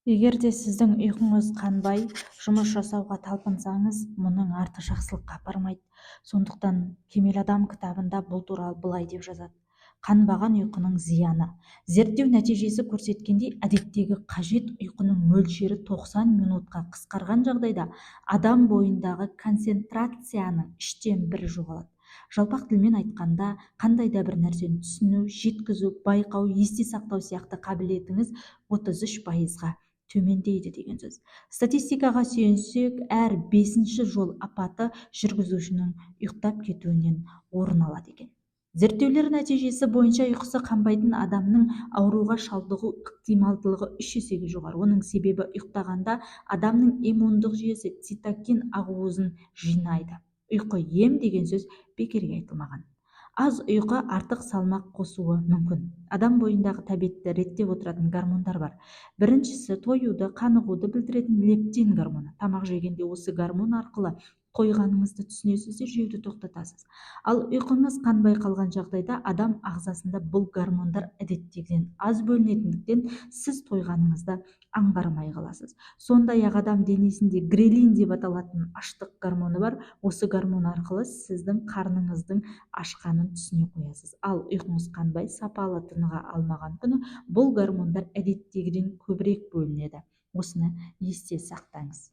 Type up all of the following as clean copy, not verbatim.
Егер де сіздің ұйқыңыз қанбай, жұмыс жасауға талпынсаңыз, мұның арты жақсылыққа апармайды. Сондықтан Кемел адам кітабында бұл туралы былай деп жазады. Қанбаған ұйқының зияны. Зерттеу нәтижесі көрсеткендей, әдеттегі қажет ұйқының мөлшері 90 минутқа қысқарған жағдайда адам бойындағы концентрацияның 1/3 жоғалады. Жалпақ тілмен айтқанда, қандай да бір нәрсені түсіну, жеткізу, байқау, есте сақтау сияқты қабілетіңіз 33%-ға төмендейді деген сөз. Статистикаға сүйенсек, әр 5-ші жол апаты жүргізушінің ұйықтап кетуінен орын алады екен. Зерттеулер нәтижесі бойынша ұйқысы қанбайтын адамның ауруға шалдығу ықтималдылығы 3 есеге жоғары. Оның себебі ұйықтағанда адамның иммундық жүйесі цитокин ақуызын жинайды. Ұйқы ем деген сөз бекерге айтылмаған. Аз ұйқы артық салмақ қосуы мүмкін. Адам бойындағы тәбетті реттеп отыратын гормондар бар. Біріншісі тоюды, қанығуды білдіретін лептин гормоны. Тамақ жегенде осы гормон арқылы қойғаныңызды түсінесіз де жеуді тоқтатасыз. Ал ұйқыңыз қанбай қалған жағдайда адам ағзасында бұл гормондар әдеттегіден аз бөлінетіндіктен сіз тойғаныңызды аңғармай қаласыз. Сондай-ақ адам денесінде грелин деп аталатын аштық гормоны бар. Осы гормон арқылы сіздің қарныңыздың ашқанын түсіне қоясыз. Ал ұйқыңыз қанбай, сапалы тыныға алмаған күні бұл гормондар әдеттегіден көбірек бөлінеді. Осыны есте сақтаңыз.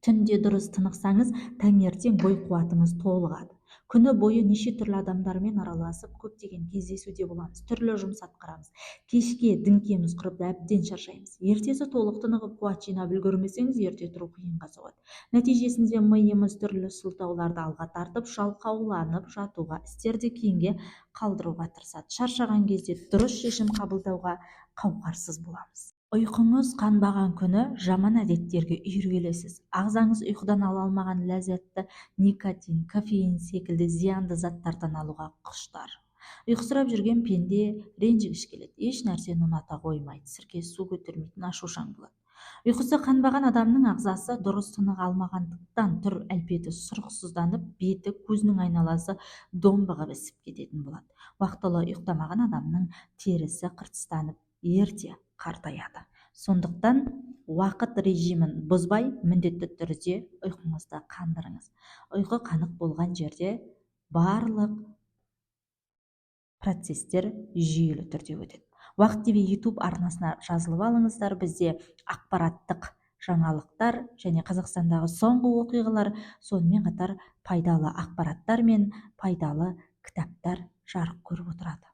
Түнде дұрыс тынықсаңыз, таңертең ой қуатыңыз толығады. Күні бойы неше түрлі адамдармен араласып, көптеген кездесуде боламыз, түрлі жұмыс атқарамыз. Кешке діңкеміз құрып әбден шаршаймыз. Ертесі толық тынығып қуат жинап үлгермесеңіз, ерте тұру қиынға соғады. Нәтижесінде миымыз түрлі сылтауларды алға тартып, жалқауланып жатуға, істерді кейінге қалдыруға тырысады. Шаршаған кезде дұрыс шешім қабылдауға қауқарсыз боламыз. Ұйқыңыз қанбаған күні жаман әдеттерге үйіргелесіз. Ағзаңыз ұйқыдан ала алмаған ләззатты никотин, кофеин секілді зиянды заттардан алуға құштар. Ұйқысырап жүрген пенде ренжігіш келеді. Еш нәрсені ұната қоймайды, сірке су көтермейтін ашушаң болады. Ұйқысы қанбаған адамның ағзасы дұрыс тынық алмағандықтан түр әлпеті сұрықсызданып, беті, көзінің айналасы домбыға бісіп кететін болады. Уақтылы ұйықтамаған адамның терісі қыртыстанып, ерте қартаяды. Сондықтан уақыт режимін бұзбай, міндетті түрде ұйқыңызды қандырыңыз. Ұйқы қанық болған жерде барлық процестер жүйелі түрде өтеді. Уақыт ТВ YouTube арнасына жазылып алыңыздар. Бізде ақпараттық жаңалықтар және Қазақстандағы соңғы оқиғалар, сонымен қатар пайдалы ақпараттар мен пайдалы кітаптар жарық көріп отырады.